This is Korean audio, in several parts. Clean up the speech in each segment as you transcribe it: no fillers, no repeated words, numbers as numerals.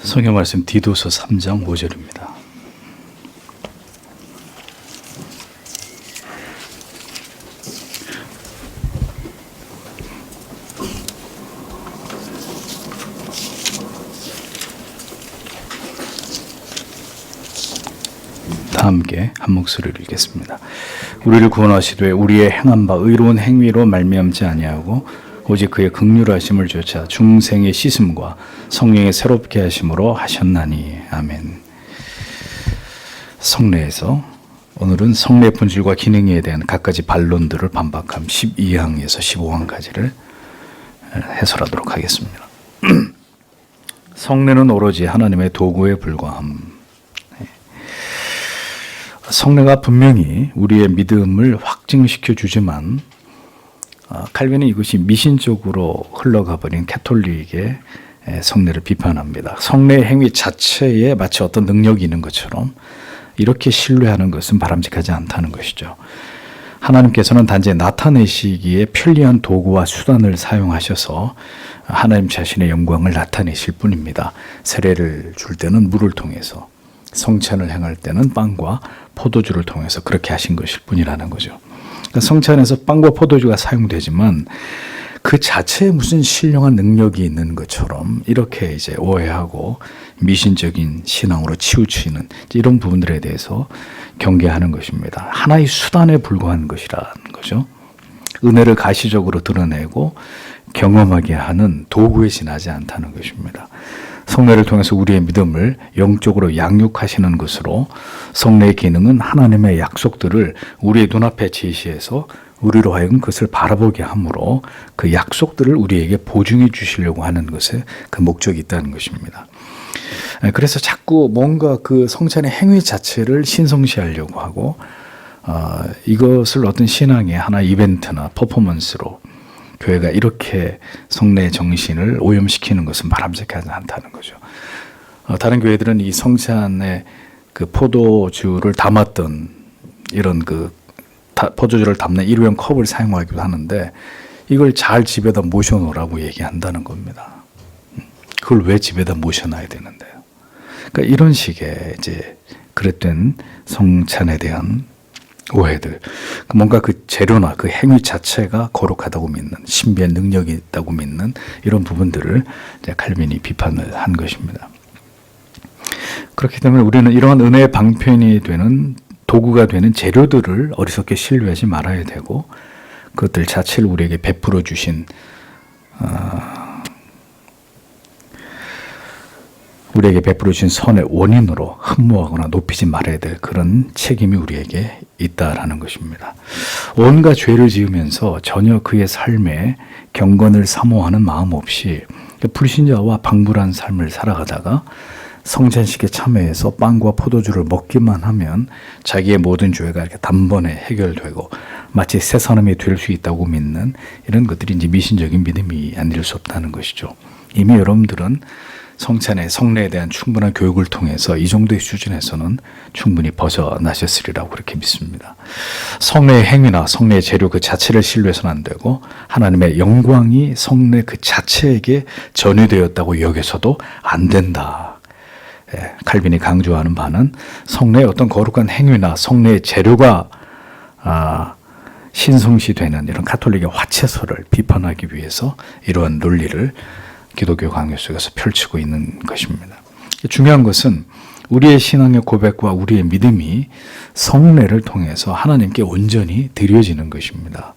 성경 말씀 디도서 3장 5절입니다. 다 함께 한 목소리로 읽겠습니다. 우리를 구원하시되 우리의 행한 바 의로운 행위로 말미암지 아니하고 오직 그의 긍휼하심을 조차 중생의 씻음과 성령의 새롭게 하심으로 하셨나니. 아멘. 성례에서 오늘은 성례 본질과 기능에 대한 갖가지 반론들을 반박함 12항에서 15항까지를 해설하도록 하겠습니다. 성례는 오로지 하나님의 도구에 불과함. 성례가 분명히 우리의 믿음을 확증시켜 주지만 칼빈은 이것이 미신적으로 흘러가버린 캐톨릭의 성례를 비판합니다. 성례 행위 자체에 마치 어떤 능력이 있는 것처럼 이렇게 신뢰하는 것은 바람직하지 않다는 것이죠. 하나님께서는 단지 나타내시기에 편리한 도구와 수단을 사용하셔서 하나님 자신의 영광을 나타내실 뿐입니다. 세례를 줄 때는 물을 통해서, 성찬을 행할 때는 빵과 포도주를 통해서 그렇게 하신 것일 뿐이라는 거죠. 성찬에서 빵과 포도주가 사용되지만 그 자체에 무슨 신령한 능력이 있는 것처럼 이렇게 이제 오해하고 미신적인 신앙으로 치우치는 이런 부분들에 대해서 경계하는 것입니다. 하나의 수단에 불과한 것이라는 거죠. 은혜를 가시적으로 드러내고 경험하게 하는 도구에 지나지 않다는 것입니다. 성례를 통해서 우리의 믿음을 영적으로 양육하시는 것으로 성례의 기능은 하나님의 약속들을 우리의 눈앞에 제시해서 우리로 하여금 그것을 바라보게 하므로 그 약속들을 우리에게 보증해 주시려고 하는 것에 그 목적이 있다는 것입니다. 그래서 자꾸 뭔가 그 성찬의 행위 자체를 신성시하려고 하고 이것을 어떤 신앙의 하나의 이벤트나 퍼포먼스로 교회가 이렇게 성례의 정신을 오염시키는 것은 바람직하지 않다는 거죠. 다른 교회들은 이 성찬에 그 포도주를 담았던 이런 그 포도주를 담는 일회용 컵을 사용하기도 하는데 이걸 잘 집에다 모셔놓으라고 얘기한다는 겁니다. 그걸 왜 집에다 모셔놔야 되는데요? 그러니까 이런 식의 이제 그릇된 성찬에 대한 오해들, 뭔가 그 재료나 그 행위 자체가 거룩하다고 믿는, 신비한 능력이 있다고 믿는 이런 부분들을 이제 칼빈이 비판을 한 것입니다. 그렇기 때문에 우리는 이러한 은혜의 방편이 되는 도구가 되는 재료들을 어리석게 신뢰하지 말아야 되고 그것들 자체를 우리에게 베풀어 주신 우리에게 베풀어 주신 선의 원인으로 흠모하거나 높이지 말아야 될 그런 책임이 우리에게 있다라는 것입니다. 온갖 죄를 지으면서 전혀 그의 삶에 경건을 사모하는 마음 없이 불신자와 방불한 삶을 살아가다가 성찬식에 참여해서 빵과 포도주를 먹기만 하면 자기의 모든 죄가 이렇게 단번에 해결되고 마치 새 사람이 될 수 있다고 믿는 이런 것들이 이제 미신적인 믿음이 아닐 수 없다는 것이죠. 이미 여러분들은 성찬의 성례에 대한 충분한 교육을 통해서 이 정도의 수준에서는 충분히 벗어나셨으리라고 그렇게 믿습니다. 성례의 행위나 성례의 재료 그 자체를 신뢰해서는 안 되고 하나님의 영광이 성례 그 자체에게 전유되었다고 여겨서도 안 된다. 칼빈이 강조하는 바는 성례의 어떤 거룩한 행위나 성례의 재료가 신성시되는 이런 가톨릭의 화채설을 비판하기 위해서 이러한 논리를 기독교 강요 속에서 펼치고 있는 것입니다. 중요한 것은 우리의 신앙의 고백과 우리의 믿음이 성례를 통해서 하나님께 온전히 드려지는 것입니다.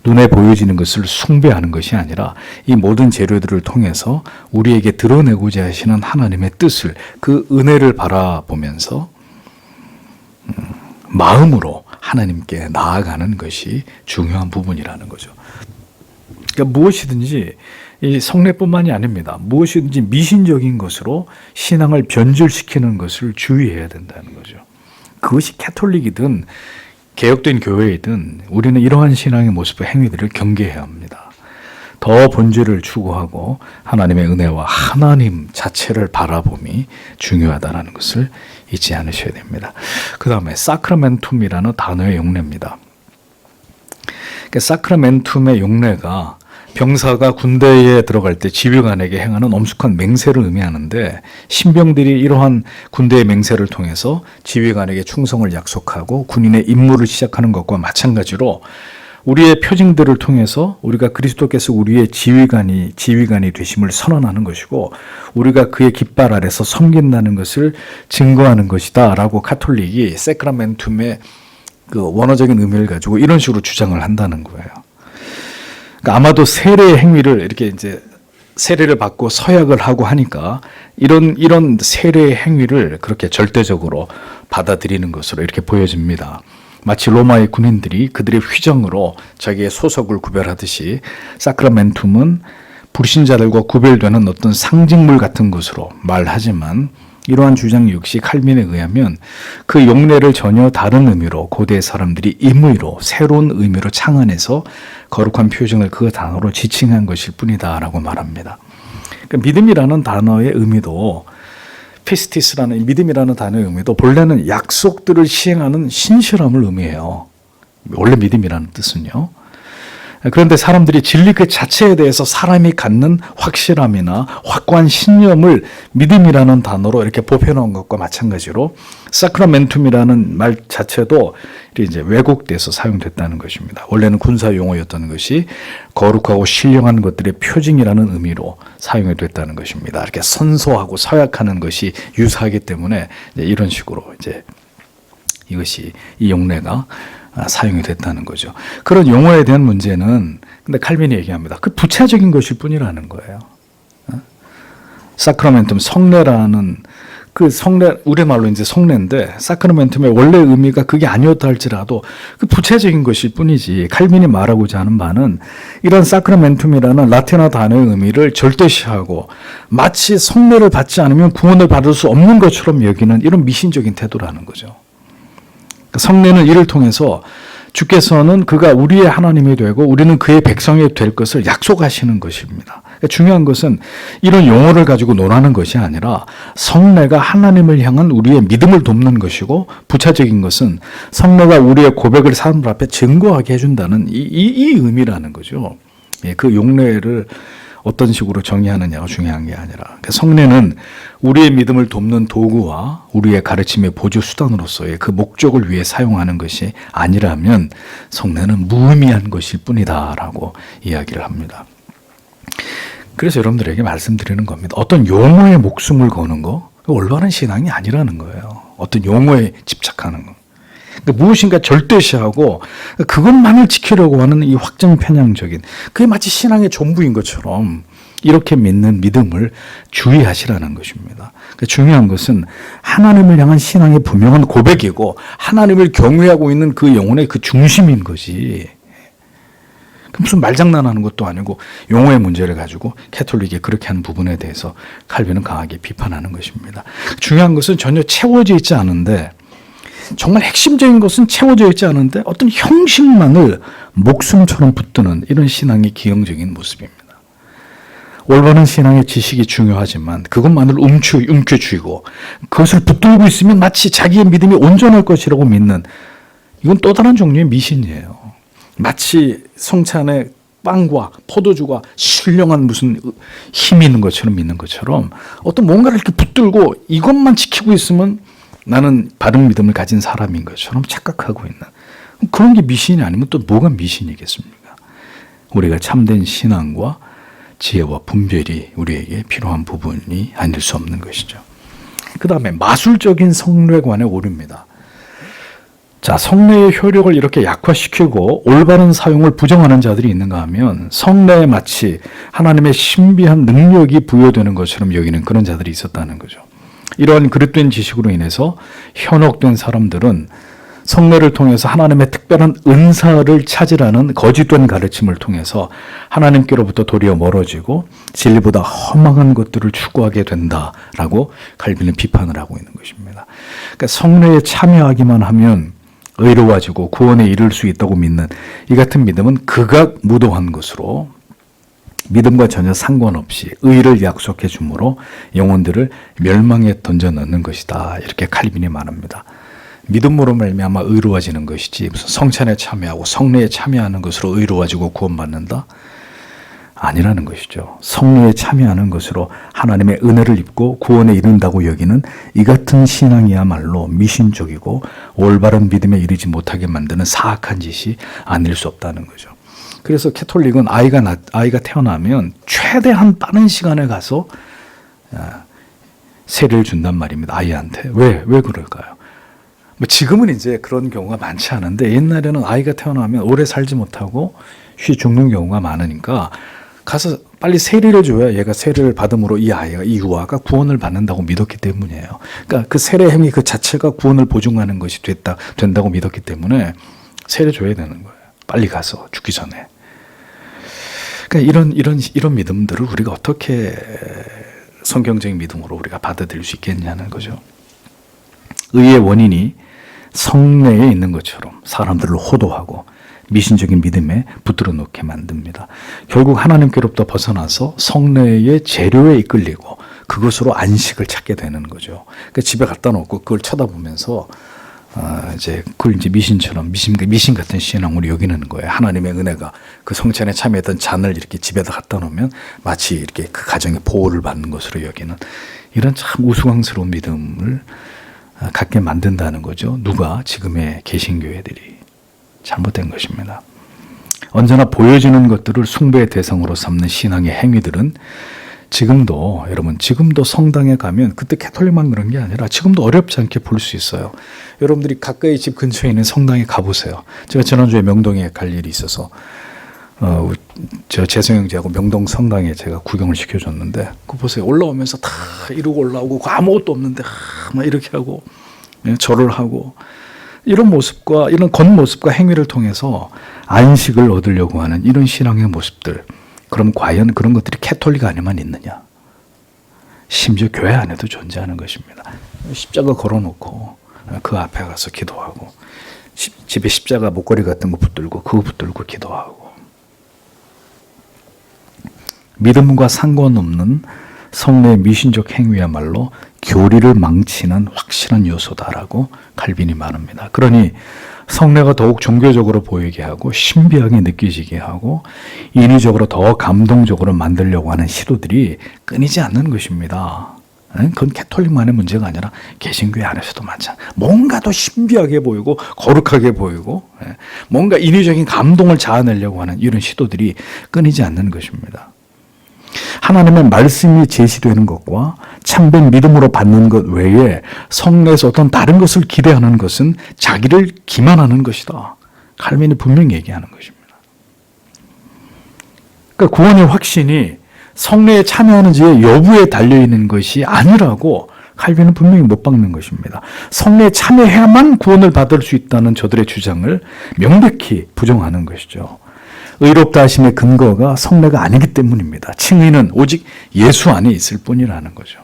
눈에 보여지는 것을 숭배하는 것이 아니라 이 모든 재료들을 통해서 우리에게 드러내고자 하시는 하나님의 뜻을, 그 은혜를 바라보면서 마음으로 하나님께 나아가는 것이 중요한 부분이라는 거죠. 그러니까 무엇이든지 이 성례뿐만이 아닙니다. 무엇이든지 미신적인 것으로 신앙을 변질시키는 것을 주의해야 된다는 거죠. 그것이 캐톨릭이든 개혁된 교회이든 우리는 이러한 신앙의 모습과 행위들을 경계해야 합니다. 더 본질을 추구하고 하나님의 은혜와 하나님 자체를 바라봄이 중요하다는 것을 잊지 않으셔야 됩니다. 그 다음에 사크라멘툼이라는 단어의 용례입니다. 사크라멘툼의 용례가 병사가 군대에 들어갈 때 지휘관에게 행하는 엄숙한 맹세를 의미하는데 신병들이 이러한 군대의 맹세를 통해서 지휘관에게 충성을 약속하고 군인의 임무를 시작하는 것과 마찬가지로 우리의 표징들을 통해서 우리가 그리스도께서 우리의 지휘관이 되심을 선언하는 것이고 우리가 그의 깃발 아래서 섬긴다는 것을 증거하는 것이다라고 카톨릭이 세크라멘툼의 그 원어적인 의미를 가지고 이런 식으로 주장을 한다는 거예요. 그러니까 아마도 세례의 행위를 이렇게 이제 세례를 받고 서약을 하고 하니까 이런 세례의 행위를 그렇게 절대적으로 받아들이는 것으로 이렇게 보여집니다. 마치 로마의 군인들이 그들의 휘정으로 자기의 소속을 구별하듯이 사크라멘툼은 불신자들과 구별되는 어떤 상징물 같은 것으로 말하지만 이러한 주장 역시 칼빈에 의하면 그 용례를 전혀 다른 의미로 고대 사람들이 임의로 새로운 의미로 창안해서 거룩한 표징을 그 단어로 지칭한 것일 뿐이다라고 말합니다. 그러니까 믿음이라는 단어의 의미도 피스티스라는 믿음이라는 단어의 의미도 본래는 약속들을 시행하는 신실함을 의미해요. 원래 믿음이라는 뜻은요. 그런데 사람들이 진리 그 자체에 대해서 사람이 갖는 확실함이나 확고한 신념을 믿음이라는 단어로 이렇게 보편한 것과 마찬가지로 사크라멘툼이라는 말 자체도 이제 왜곡돼서 사용됐다는 것입니다. 원래는 군사 용어였던 것이 거룩하고 신령한 것들의 표징이라는 의미로 사용이 됐다는 것입니다. 이렇게 선서하고 서약하는 것이 유사하기 때문에 이런 식으로 이제 이것이 이 용례가 사용이 됐다는 거죠. 그런 용어에 대한 문제는 근데 칼빈이 얘기합니다. 그 부차적인 것일 뿐이라는 거예요. 사크라멘툼 성례라는 그 성례 우리말로 이제 성례인데 사크라멘tum의 원래 의미가 그게 아니었다 할지라도 그 부차적인 것일 뿐이지 칼빈이 말하고자 하는 바는 이런 사크라멘tum이라는 라틴어 단어의 의미를 절대시하고 마치 성례를 받지 않으면 구원을 받을 수 없는 것처럼 여기는 이런 미신적인 태도라는 거죠. 성례는 이를 통해서 주께서는 그가 우리의 하나님이 되고 우리는 그의 백성이 될 것을 약속하시는 것입니다. 그러니까 중요한 것은 이런 용어를 가지고 논하는 것이 아니라 성례가 하나님을 향한 우리의 믿음을 돕는 것이고 부차적인 것은 성례가 우리의 고백을 사람들 앞에 증거하게 해준다는 이 의미라는 거죠. 그 용례를 어떤 식으로 정의하느냐가 중요한 게 아니라 그러니까 성례는 우리의 믿음을 돕는 도구와 우리의 가르침의 보조 수단으로서의 그 목적을 위해 사용하는 것이 아니라면 성례는 무의미한 것일 뿐이다라고 이야기를 합니다. 그래서 여러분들에게 말씀드리는 겁니다. 어떤 용어에 목숨을 거는 거 올바른 신앙이 아니라는 거예요. 어떤 용어에 집착하는 거. 그러니까 무엇인가 절대시하고 그것만을 지키려고 하는 이 확정 편향적인 그게 마치 신앙의 전부인 것처럼 이렇게 믿는 믿음을 주의하시라는 것입니다. 그러니까 중요한 것은 하나님을 향한 신앙의 분명한 고백이고 하나님을 경외하고 있는 그 영혼의 그 중심인 것이 무슨 말장난하는 것도 아니고 용어의 문제를 가지고 캐톨릭이 그렇게 하는 부분에 대해서 칼빈은 강하게 비판하는 것입니다. 중요한 것은 전혀 채워져 있지 않은데 정말 핵심적인 것은 채워져 있지 않은데 어떤 형식만을 목숨처럼 붙드는 이런 신앙의 기형적인 모습입니다. 올바른 신앙의 지식이 중요하지만 그것만을 움켜쥐고 그것을 붙들고 있으면 마치 자기의 믿음이 온전할 것이라고 믿는 이건 또 다른 종류의 미신이에요. 마치 성찬에 빵과 포도주가 신령한 무슨 힘이 있는 것처럼 믿는 것처럼 어떤 뭔가를 이렇게 붙들고 이것만 지키고 있으면 나는 바른 믿음을 가진 사람인 것처럼 착각하고 있는 그런 게 미신이 아니면 또 뭐가 미신이겠습니까? 우리가 참된 신앙과 지혜와 분별이 우리에게 필요한 부분이 아닐 수 없는 것이죠. 그 다음에 마술적인 성례관의 오류입니다. 자, 성례의 효력을 이렇게 약화시키고 올바른 사용을 부정하는 자들이 있는가 하면 성례에 마치 하나님의 신비한 능력이 부여되는 것처럼 여기는 그런 자들이 있었다는 거죠. 이러한 그릇된 지식으로 인해서 현혹된 사람들은 성례를 통해서 하나님의 특별한 은사를 찾으라는 거짓된 가르침을 통해서 하나님께로부터 도리어 멀어지고 진리보다 험악한 것들을 추구하게 된다라고 칼빈은 비판을 하고 있는 것입니다. 그러니까 성례에 참여하기만 하면 의로워지고 구원에 이를 수 있다고 믿는 이 같은 믿음은 극악 무도한 것으로 믿음과 전혀 상관없이 의를 약속해 주므로 영혼들을 멸망에 던져 넣는 것이다. 이렇게 칼빈이 말합니다. 믿음으로 말미암아 의로워지는 것이지 무슨 성찬에 참여하고 성례에 참여하는 것으로 의로워지고 구원받는다. 아니라는 것이죠. 성례에 참여하는 것으로 하나님의 은혜를 입고 구원에 이른다고 여기는 이 같은 신앙이야말로 미신적이고 올바른 믿음에 이르지 못하게 만드는 사악한 짓이 아닐 수 없다는 거죠. 그래서 캐톨릭은 아이가 태어나면 최대한 빠른 시간에 가서 세례를 준단 말입니다. 아이한테. 왜 그럴까요? 뭐 지금은 이제 그런 경우가 많지 않은데 옛날에는 아이가 태어나면 오래 살지 못하고 쉬 죽는 경우가 많으니까 가서 빨리 세례를 줘야 얘가 세례를 받음으로 이 아이가, 이 유아가 구원을 받는다고 믿었기 때문이에요. 그러니까 그 세례 행위 그 자체가 구원을 보증하는 것이 된다고 믿었기 때문에 세례 줘야 되는 거예요. 빨리 가서 죽기 전에. 그러니까 이런 믿음들을 우리가 어떻게 성경적인 믿음으로 우리가 받아들일 수 있겠냐는 거죠. 의의 원인이 성례에 있는 것처럼 사람들을 호도하고 미신적인 믿음에 붙들어 놓게 만듭니다. 결국 하나님께로부터 벗어나서 성례의 재료에 이끌리고 그것으로 안식을 찾게 되는 거죠. 그러니까 집에 갖다 놓고 그걸 쳐다보면서 그걸 이제 미신처럼 미신 같은 신앙으로 여기는 거예요. 하나님의 은혜가 그 성찬에 참여했던 잔을 이렇게 집에다 갖다 놓으면 마치 이렇게 그 가정의 보호를 받는 것으로 여기는 이런 참 우스꽝스러운 믿음을 갖게 만든다는 거죠. 누가? 지금의 개신교회들이. 잘못된 것입니다. 언제나 보여지는 것들을 숭배의 대상으로 삼는 신앙의 행위들은 지금도 성당에 가면 그때 캐톨릭만 그런 게 아니라 지금도 어렵지 않게 볼 수 있어요. 여러분들이 가까이 집 근처에 있는 성당에 가보세요. 제가 지난주에 명동에 갈 일이 있어서 저 재성 형제하고 명동 성당에 제가 구경을 시켜줬는데 그거 보세요. 올라오면서 다 이러고 올라오고 아무것도 없는데 막 이렇게 하고 절을 하고 이런 모습과 이런 겉모습과 행위를 통해서 안식을 얻으려고 하는 이런 신앙의 모습들. 그럼 과연 그런 것들이 캐톨릭 안에만 있느냐? 심지어 교회 안에도 존재하는 것입니다. 십자가 걸어놓고 그 앞에 가서 기도하고 집에 십자가 목걸이 같은 거 붙들고 그거 붙들고 기도하고 믿음과 상관없는 성례의 미신적 행위야말로 교리를 망치는 확실한 요소다라고 칼빈이 말합니다. 그러니 성례가 더욱 종교적으로 보이게 하고 신비하게 느껴지게 하고 인위적으로 더 감동적으로 만들려고 하는 시도들이 끊이지 않는 것입니다. 그건 캐톨릭만의 문제가 아니라 개신교회 안에서도 많잖아요. 뭔가 더 신비하게 보이고 거룩하게 보이고 뭔가 인위적인 감동을 자아내려고 하는 이런 시도들이 끊이지 않는 것입니다. 하나님의 말씀이 제시되는 것과 참된 믿음으로 받는 것 외에 성례에서 어떤 다른 것을 기대하는 것은 자기를 기만하는 것이다. 칼빈이 분명히 얘기하는 것입니다. 그러니까 구원의 확신이 성례에 참여하는지의 여부에 달려있는 것이 아니라고 칼빈은 분명히 못 박는 것입니다. 성례에 참여해야만 구원을 받을 수 있다는 저들의 주장을 명백히 부정하는 것이죠. 의롭다 하심의 근거가 성례가 아니기 때문입니다. 칭의는 오직 예수 안에 있을 뿐이라는 거죠.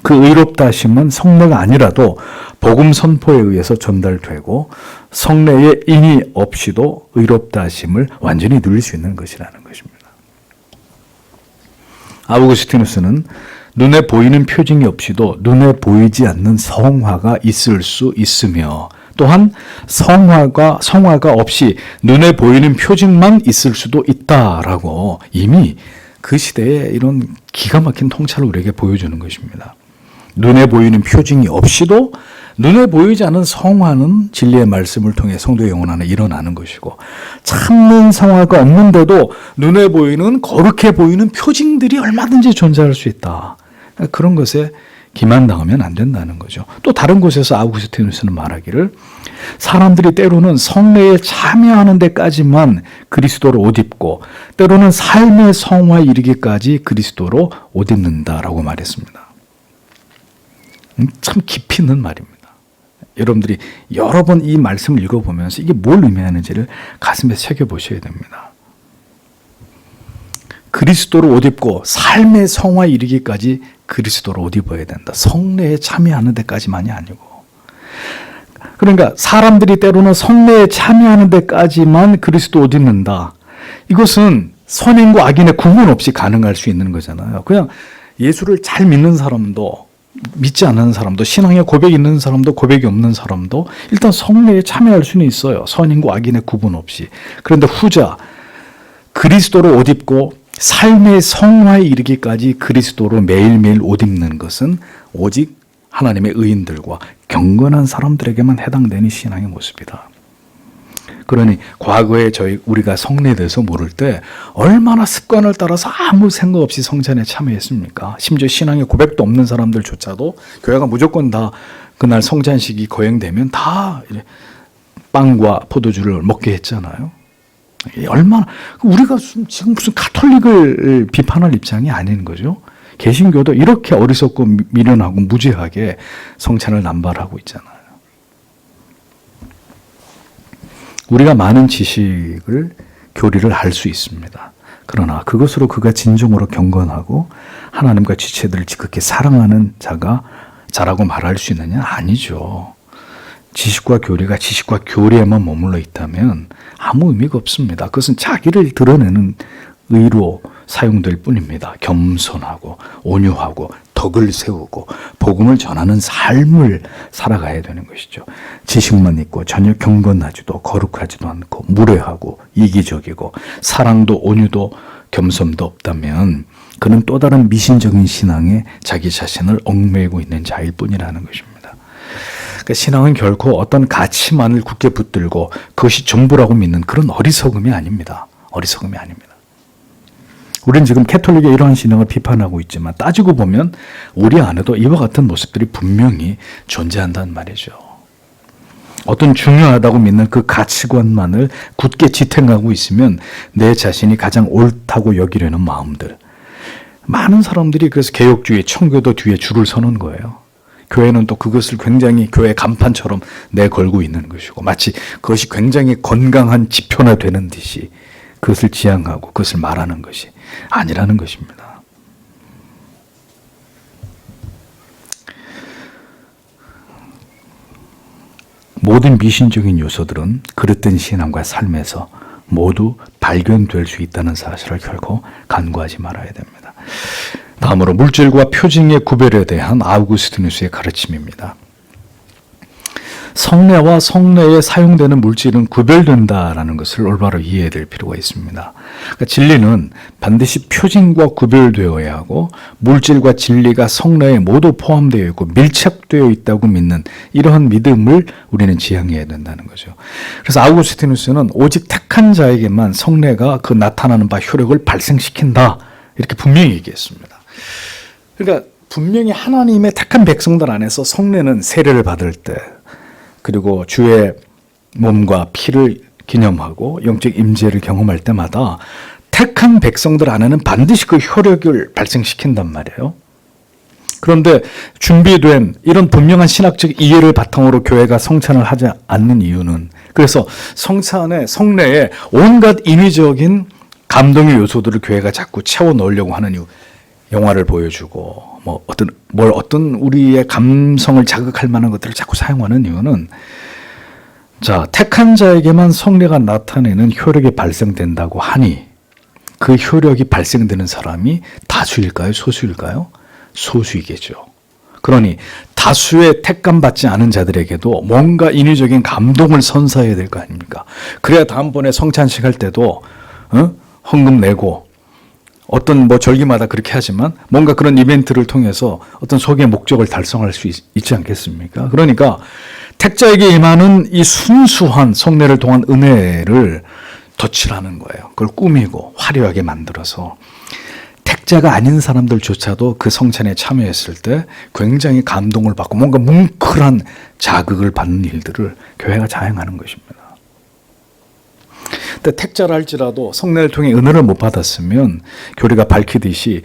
그 의롭다 하심은 성례가 아니라도 복음 선포에 의해서 전달되고 성례의 인이 없이도 의롭다 하심을 완전히 누릴 수 있는 것이라는 것입니다. 아우구스티누스는 눈에 보이는 표징이 없이도 눈에 보이지 않는 성화가 있을 수 있으며 또한 성화가 없이 눈에 보이는 표징만 있을 수도 있다라고 이미 그 시대에 이런 기가 막힌 통찰을 우리에게 보여주는 것입니다. 눈에 보이는 표징이 없이도 눈에 보이지 않은 성화는 진리의 말씀을 통해 성도의 영혼 안에 일어나는 것이고 참는 성화가 없는데도 눈에 보이는 거룩해 보이는 표징들이 얼마든지 존재할 수 있다. 그런 것에 기만당하면 안 된다는 거죠. 또 다른 곳에서 아우구스티누스는 말하기를 사람들이 때로는 성례에 참여하는 데까지만 그리스도로 옷 입고 때로는 삶의 성화에 이르기까지 그리스도로 옷 입는다라고 말했습니다. 참 깊이 있는 말입니다. 여러분들이 여러 번 이 말씀을 읽어보면서 이게 뭘 의미하는지를 가슴에 새겨보셔야 됩니다. 그리스도로 옷 입고 삶의 성화에 이르기까지 그리스도로 옷 입어야 된다. 성례에 참여하는 데까지만이 아니고. 그러니까 사람들이 때로는 성례에 참여하는 데까지만 그리스도 옷 입는다. 이것은 선인과 악인의 구분 없이 가능할 수 있는 거잖아요. 그냥 예수를 잘 믿는 사람도 믿지 않는 사람도 신앙의 고백이 있는 사람도 고백이 없는 사람도 일단 성례에 참여할 수는 있어요. 선인과 악인의 구분 없이. 그런데 후자 그리스도로 옷 입고 삶의 성화에 이르기까지 그리스도로 매일매일 옷 입는 것은 오직 하나님의 의인들과 경건한 사람들에게만 해당되는 신앙의 모습이다. 그러니 과거에 우리가 성례에 대해서 모를 때 얼마나 습관을 따라서 아무 생각 없이 성찬에 참여했습니까? 심지어 신앙의 고백도 없는 사람들조차도 교회가 무조건 다 그날 성찬식이 거행되면 다 빵과 포도주를 먹게 했잖아요. 얼마나 우리가 지금 무슨 가톨릭을 비판할 입장이 아닌 거죠. 개신교도 이렇게 어리석고 미련하고 무지하게 성찬을 남발하고 있잖아요. 우리가 많은 지식을 교리를 할 수 있습니다. 그러나 그것으로 그가 진정으로 경건하고 하나님과 지체들을 지극히 사랑하는 자라고 말할 수 있느냐? 아니죠. 지식과 교리가 지식과 교리에만 머물러 있다면 아무 의미가 없습니다. 그것은 자기를 드러내는 의로 사용될 뿐입니다. 겸손하고 온유하고 덕을 세우고 복음을 전하는 삶을 살아가야 되는 것이죠. 지식만 있고 전혀 경건하지도 거룩하지도 않고 무례하고 이기적이고 사랑도 온유도 겸손도 없다면 그는 또 다른 미신적인 신앙에 자기 자신을 얽매이고 있는 자일 뿐이라는 것입니다. 그러니까 신앙은 결코 어떤 가치만을 굳게 붙들고 그것이 전부라고 믿는 그런 어리석음이 아닙니다. 어리석음이 아닙니다. 우리는 지금 캐톨릭의 이러한 신앙을 비판하고 있지만 따지고 보면 우리 안에도 이와 같은 모습들이 분명히 존재한다는 말이죠. 어떤 중요하다고 믿는 그 가치관만을 굳게 지탱하고 있으면 내 자신이 가장 옳다고 여기려는 마음들. 많은 사람들이 그래서 개혁주의, 청교도 뒤에 줄을 서는 거예요. 교회는 또 그것을 굉장히 교회 간판처럼 내걸고 있는 것이고 마치 그것이 굉장히 건강한 지표나 되는 듯이 그것을 지향하고 그것을 말하는 것이 아니라는 것입니다. 모든 미신적인 요소들은 그릇된 신앙과 삶에서 모두 발견될 수 있다는 사실을 결코 간과하지 말아야 됩니다. 다음으로 물질과 표징의 구별에 대한 아우구스티누스의 가르침입니다. 성례와 성례에 사용되는 물질은 구별된다라는 것을 올바로 이해해야 될 필요가 있습니다. 그러니까 진리는 반드시 표징과 구별되어야 하고 물질과 진리가 성례에 모두 포함되어 있고 밀착되어 있다고 믿는 이러한 믿음을 우리는 지향해야 된다는 거죠. 그래서 아우구스티누스는 오직 택한 자에게만 성례가 그 나타나는 바 효력을 발생시킨다 이렇게 분명히 얘기했습니다. 그러니까 분명히 하나님의 택한 백성들 안에서 성례는 세례를 받을 때 그리고 주의 몸과 피를 기념하고 영적 임재를 경험할 때마다 택한 백성들 안에는 반드시 그 효력을 발생시킨단 말이에요. 그런데 준비된 이런 분명한 신학적 이해를 바탕으로 교회가 성찬을 하지 않는 이유는 그래서 성례에 온갖 인위적인 감동의 요소들을 교회가 자꾸 채워 넣으려고 하는 이유. 영화를 보여주고 어떤 우리의 감성을 자극할 만한 것들을 자꾸 사용하는 이유는 자, 택한 자에게만 성례가 나타내는 효력이 발생된다고 하니 그 효력이 발생되는 사람이 다수일까요? 소수일까요? 소수이겠죠. 그러니 다수의 택감 받지 않은 자들에게도 뭔가 인위적인 감동을 선사해야 될 거 아닙니까? 그래야 다음번에 성찬식 할 때도 헌금 내고 어떤 절기마다 그렇게 하지만 뭔가 그런 이벤트를 통해서 어떤 소기의 목적을 달성할 수 있지 않겠습니까? 그러니까 택자에게 임하는 이 순수한 성례를 통한 은혜를 덧칠하는 거예요. 그걸 꾸미고 화려하게 만들어서 택자가 아닌 사람들조차도 그 성찬에 참여했을 때 굉장히 감동을 받고 뭔가 뭉클한 자극을 받는 일들을 교회가 자행하는 것입니다. 근데 택자라 할지라도 성례를 통해 은혜를 못 받았으면 교리가 밝히듯이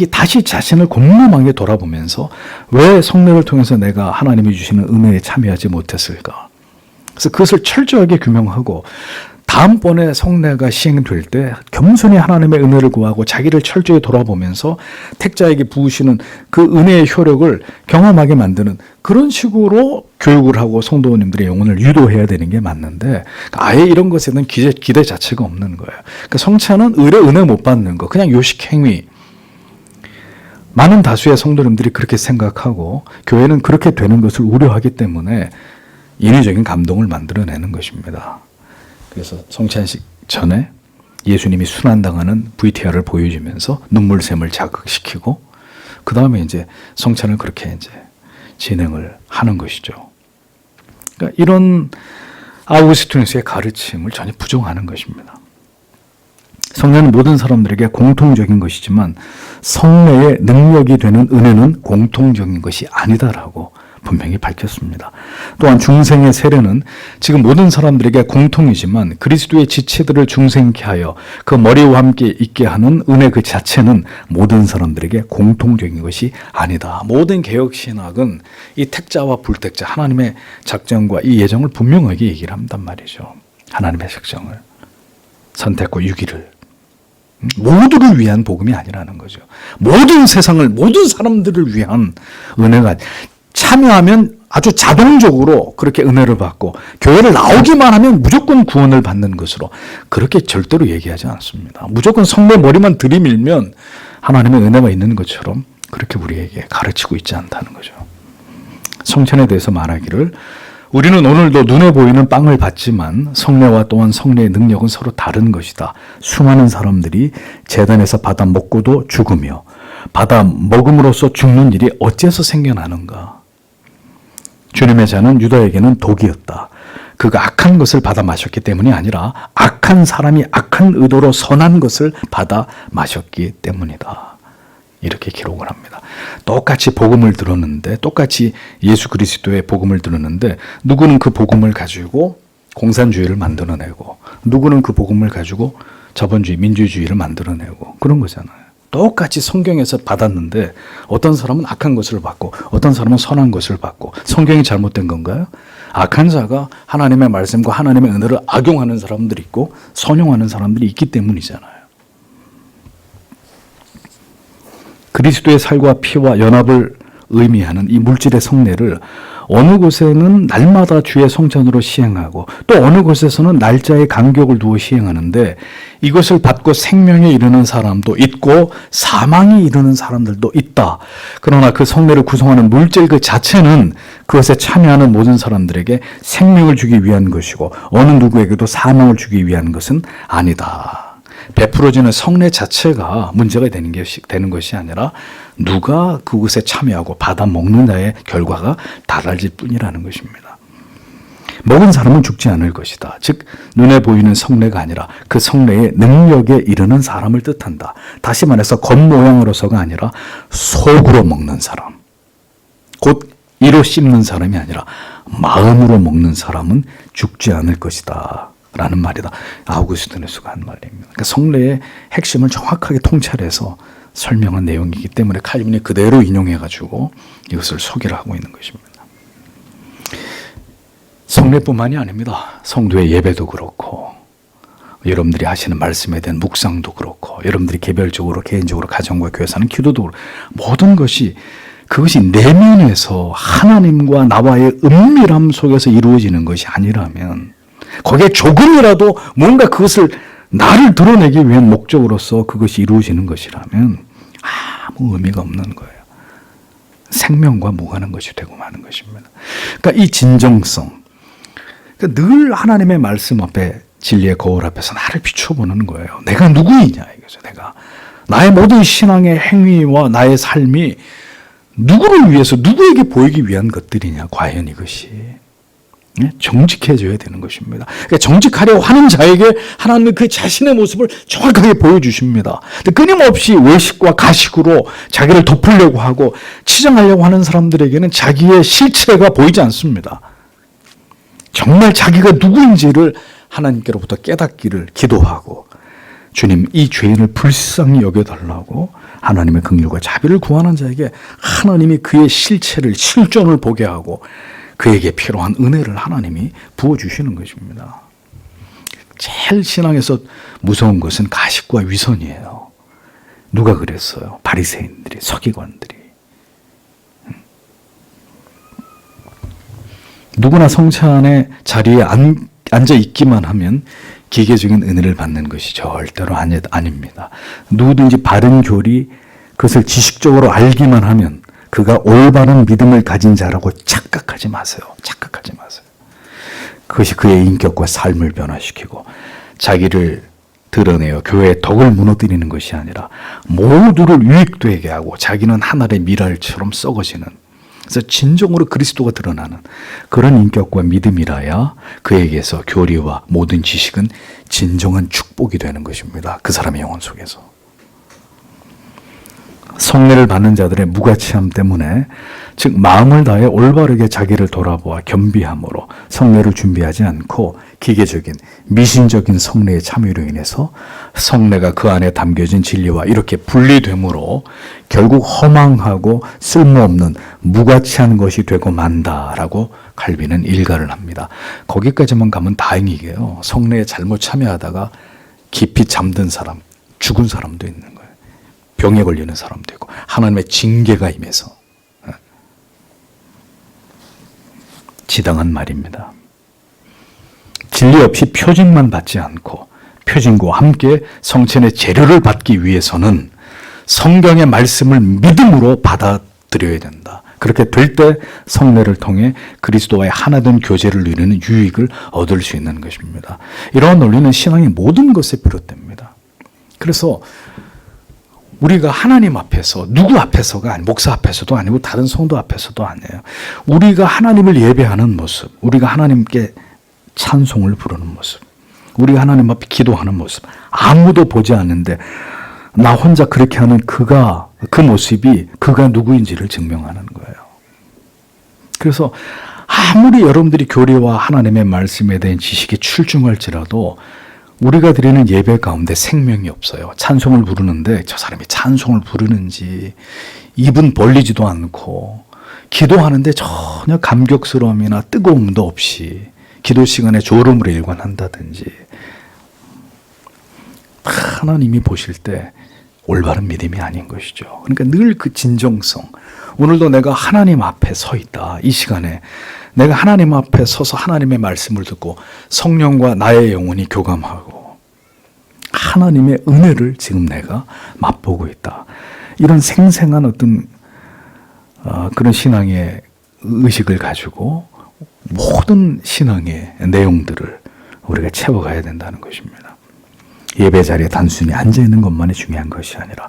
다시 자신을 곰곰하게 돌아보면서 왜 성례를 통해서 내가 하나님이 주시는 은혜에 참여하지 못했을까? 그래서 그것을 철저하게 규명하고 다음번에 성례가 시행될 때 겸손히 하나님의 은혜를 구하고 자기를 철저히 돌아보면서 택자에게 부으시는 그 은혜의 효력을 경험하게 만드는 그런 식으로 교육을 하고 성도님들의 영혼을 유도해야 되는 게 맞는데 아예 이런 것에 대한 기대 자체가 없는 거예요. 그러니까 성찬은 은혜 못 받는 거, 그냥 요식행위. 많은 다수의 성도님들이 그렇게 생각하고 교회는 그렇게 되는 것을 우려하기 때문에 인위적인 감동을 만들어내는 것입니다. 그래서 성찬식 전에 예수님이 순환당하는 VTR을 보여주면서 눈물샘을 자극시키고 그 다음에 이제 성찬을 그렇게 이제 진행을 하는 것이죠. 그러니까 이런 아우구스티누스의 가르침을 전혀 부정하는 것입니다. 성례는 모든 사람들에게 공통적인 것이지만 성례의 능력이 되는 은혜는 공통적인 것이 아니다라고 분명히 밝혔습니다. 또한 중생의 세례는 지금 모든 사람들에게 공통이지만 그리스도의 지체들을 중생케 하여 그 머리와 함께 있게 하는 은혜 그 자체는 모든 사람들에게 공통적인 것이 아니다. 모든 개혁신학은 이 택자와 불택자 하나님의 작정과 이 예정을 분명하게 얘기를 한단 말이죠. 하나님의 작정을, 선택과 유기를 모두를 위한 복음이 아니라는 거죠. 모든 세상을, 모든 사람들을 위한 은혜가, 참여하면 아주 자동적으로 그렇게 은혜를 받고 교회를 나오기만 하면 무조건 구원을 받는 것으로 그렇게 절대로 얘기하지 않습니다. 무조건 성례 머리만 들이밀면 하나님의 은혜가 있는 것처럼 그렇게 우리에게 가르치고 있지 않다는 거죠. 성찬에 대해서 말하기를 우리는 오늘도 눈에 보이는 빵을 받지만 성례와 또한 성례의 능력은 서로 다른 것이다. 수많은 사람들이 제단에서 받아 먹고도 죽으며 받아 먹음으로써 죽는 일이 어째서 생겨나는가? 주님의 잔은 유다에게는 독이었다. 그가 악한 것을 받아 마셨기 때문이 아니라 악한 사람이 악한 의도로 선한 것을 받아 마셨기 때문이다. 이렇게 기록을 합니다. 똑같이 복음을 들었는데, 똑같이 예수 그리스도의 복음을 들었는데 누구는 그 복음을 가지고 공산주의를 만들어내고 누구는 그 복음을 가지고 자본주의, 민주주의를 만들어내고 그런 거잖아요. 똑같이 성경에서 받았는데 어떤 사람은 악한 것을 받고 어떤 사람은 선한 것을 받고 성경이 잘못된 건가요? 악한 자가 하나님의 말씀과 하나님의 은혜를 악용하는 사람들이 있고 선용하는 사람들이 있기 때문이잖아요. 그리스도의 살과 피와 연합을 의미하는 이 물질의 성례를 어느 곳에는 날마다 주의 성찬으로 시행하고 또 어느 곳에서는 날짜에 간격을 두어 시행하는데 이것을 받고 생명에 이르는 사람도 있고 사망에 이르는 사람들도 있다. 그러나 그 성례를 구성하는 물질 그 자체는 그것에 참여하는 모든 사람들에게 생명을 주기 위한 것이고 어느 누구에게도 사망을 주기 위한 것은 아니다. 베풀어지는 성례 자체가 문제가 되는 것이 아니라 누가 그것에 참여하고 받아 먹느냐의 결과가 달라질 뿐이라는 것입니다. 먹은 사람은 죽지 않을 것이다. 즉 눈에 보이는 성례가 아니라 그 성례의 능력에 이르는 사람을 뜻한다. 다시 말해서 겉모양으로서가 아니라 속으로 먹는 사람, 곧 이로 씹는 사람이 아니라 마음으로 먹는 사람은 죽지 않을 것이다 라는 말이다. 아우구스티누스가 한 말입니다. 그러니까 성례의 핵심을 정확하게 통찰해서 설명한 내용이기 때문에 칼빈이 그대로 인용해가지고 이것을 소개를 하고 있는 것입니다. 성례뿐만이 아닙니다. 성도의 예배도 그렇고 여러분들이 하시는 말씀에 대한 묵상도 그렇고 여러분들이 개별적으로 개인적으로 가정과 교회 사는 기도도 그렇고 모든 것이 그것이 내면에서 하나님과 나와의 은밀함 속에서 이루어지는 것이 아니라면 거기에 조금이라도 뭔가 그것을 나를 드러내기 위한 목적으로서 그것이 이루어지는 것이라면 아무 의미가 없는 거예요. 생명과 무관한 것이 되고 마는 것입니다. 그러니까 이 진정성, 그러니까 늘 하나님의 말씀 앞에 진리의 거울 앞에서 나를 비춰보는 거예요. 내가 누구이냐 이거죠. 내가 나의 모든 신앙의 행위와 나의 삶이 누구를 위해서 누구에게 보이기 위한 것들이냐 과연 이것이 정직해져야 되는 것입니다. 그러니까 정직하려고 하는 자에게 하나님은 그 자신의 모습을 정확하게 보여주십니다. 끊임없이 외식과 가식으로 자기를 덮으려고 하고 치장하려고 하는 사람들에게는 자기의 실체가 보이지 않습니다. 정말 자기가 누구인지를 하나님께로부터 깨닫기를 기도하고 주님 이 죄인을 불쌍히 여겨달라고 하나님의 긍휼과 자비를 구하는 자에게 하나님이 그의 실체를 실존을 보게 하고 그에게 필요한 은혜를 하나님이 부어주시는 것입니다. 제일 신앙에서 무서운 것은 가식과 위선이에요. 누가 그랬어요? 바리새인들이, 서기관들이. 누구나 성찬의 자리에 앉아 있기만 하면 기계적인 은혜를 받는 것이 절대로 아닙니다. 누구든지 바른 교리, 그것을 지식적으로 알기만 하면 그가 올바른 믿음을 가진 자라고 착각하지 마세요. 착각하지 마세요. 그것이 그의 인격과 삶을 변화시키고 자기를 드러내어 교회의 덕을 무너뜨리는 것이 아니라 모두를 유익되게 하고 자기는 하늘의 미랄처럼 썩어지는, 그래서 진정으로 그리스도가 드러나는 그런 인격과 믿음이라야 그에게서 교리와 모든 지식은 진정한 축복이 되는 것입니다. 그 사람의 영혼 속에서. 성례를 받는 자들의 무가치함 때문에, 즉 마음을 다해 올바르게 자기를 돌아보아 겸비함으로 성례를 준비하지 않고 기계적인 미신적인 성례에 참여로 인해서 성례가 그 안에 담겨진 진리와 이렇게 분리되므로 결국 허망하고 쓸모없는 무가치한 것이 되고 만다라고 칼빈은 일가를 합니다. 거기까지만 가면 다행이게요. 성례에 잘못 참여하다가 깊이 잠든 사람, 죽은 사람도 있는 거예요. 병에 걸리는 사람도 있고 하나님의 징계가 임해서. 지당한 말입니다. 진리 없이 표징만 받지 않고 표징과 함께 성천의 재료를 받기 위해서는 성경의 말씀을 믿음으로 받아들여야 된다. 그렇게 될 때 성례를 통해 그리스도와의 하나된 교제를 누리는 유익을 얻을 수 있는 것입니다. 이러한 논리는 신앙의 모든 것에 비롯됩니다. 그래서 우리가 하나님 앞에서, 누구 앞에서가 아니고 목사 앞에서도 아니고 다른 성도 앞에서도 아니에요. 우리가 하나님을 예배하는 모습, 우리가 하나님께 찬송을 부르는 모습, 우리가 하나님 앞에 기도하는 모습, 아무도 보지 않는데 나 혼자 그렇게 하는 그 모습이 그가 누구인지를 증명하는 거예요. 그래서 아무리 여러분들이 교리와 하나님의 말씀에 대한 지식이 출중할지라도 우리가 드리는 예배 가운데 생명이 없어요. 찬송을 부르는데 저 사람이 찬송을 부르는지 입은 벌리지도 않고 기도하는데 전혀 감격스러움이나 뜨거움도 없이 기도 시간에 졸음으로 일관한다든지, 하나님이 보실 때 올바른 믿음이 아닌 것이죠. 그러니까 늘 그 진정성, 오늘도 내가 하나님 앞에 서 있다. 이 시간에 내가 하나님 앞에 서서 하나님의 말씀을 듣고 성령과 나의 영혼이 교감하고 하나님의 은혜를 지금 내가 맛보고 있다. 이런 생생한 어떤 그런 신앙의 의식을 가지고 모든 신앙의 내용들을 우리가 채워가야 된다는 것입니다. 예배 자리에 단순히 앉아있는 것만이 중요한 것이 아니라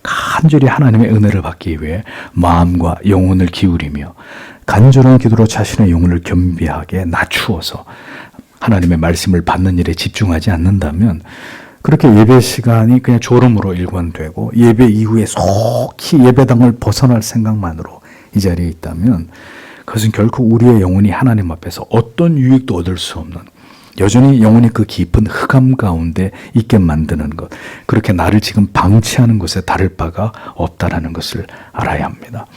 간절히 하나님의 은혜를 받기 위해 마음과 영혼을 기울이며 간절한 기도로 자신의 영혼을 겸비하게 낮추어서 하나님의 말씀을 받는 일에 집중하지 않는다면, 그렇게 예배 시간이 그냥 졸음으로 일관되고 예배 이후에 속히 예배당을 벗어날 생각만으로 이 자리에 있다면 그것은 결코 우리의 영혼이 하나님 앞에서 어떤 유익도 얻을 수 없는, 여전히 영혼이 그 깊은 흑암 가운데 있게 만드는 것, 그렇게 나를 지금 방치하는 것에 다를 바가 없다라는 것을 알아야 합니다.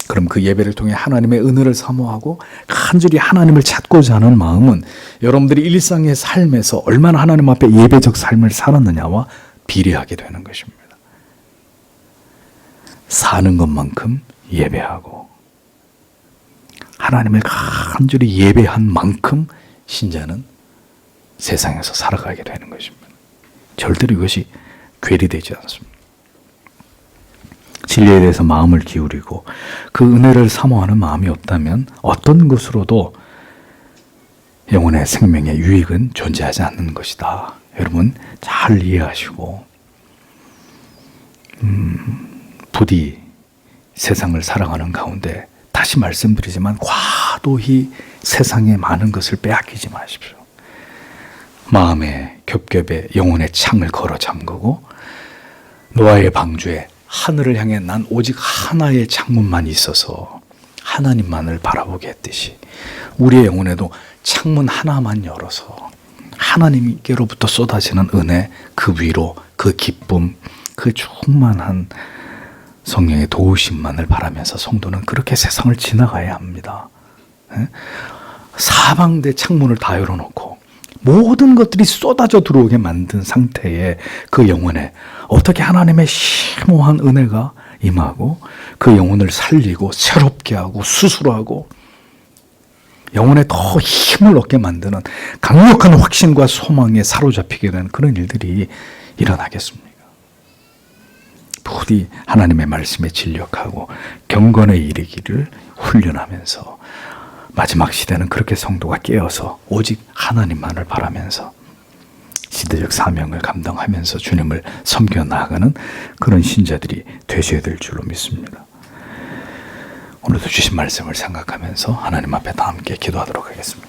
그럼 그 예배를 통해 하나님의 은혜를 사모하고 간절히 하나님을 찾고자 하는 마음은 여러분들이 일상의 삶에서 얼마나 하나님 앞에 예배적 삶을 살았느냐와 비례하게 되는 것입니다. 사는 것만큼 예배하고 하나님을 간절히 예배한 만큼 신자는 세상에서 살아가게 되는 것입니다. 절대로 이것이 괴리되지 않습니다. 진리에 대해서 마음을 기울이고 그 은혜를 사모하는 마음이 없다면 어떤 것으로도 영혼의 생명의 유익은 존재하지 않는 것이다. 여러분 잘 이해하시고 부디 세상을 살아가는 가운데, 다시 말씀드리지만 과도히 세상의 많은 것을 빼앗기지 마십시오. 마음의 겹겹에 영혼의 창을 걸어 잠그고 노아의 방주에 하늘을 향해 난 오직 하나의 창문만 있어서 하나님만을 바라보게 했듯이 우리의 영혼에도 창문 하나만 열어서 하나님께로부터 쏟아지는 은혜, 그 위로, 그 기쁨, 그 충만한 성령의 도우심만을 바라면서 성도는 그렇게 세상을 지나가야 합니다. 사방대 창문을 다 열어놓고 모든 것들이 쏟아져 들어오게 만든 상태에 그 영혼에 어떻게 하나님의 심오한 은혜가 임하고 그 영혼을 살리고 새롭게 하고 수술하고 영혼에 더 힘을 얻게 만드는 강력한 확신과 소망에 사로잡히게 되는 그런 일들이 일어나겠습니까? 부디 하나님의 말씀에 진력하고 경건에 이르기를 훈련하면서 마지막 시대는 그렇게 성도가 깨어서 오직 하나님만을 바라면서 지도적 사명을 감당하면서 주님을 섬겨 나아가는 그런 신자들이 되셔야 될 줄로 믿습니다. 오늘도 주신 말씀을 생각하면서 하나님 앞에 다 함께 기도하도록 하겠습니다.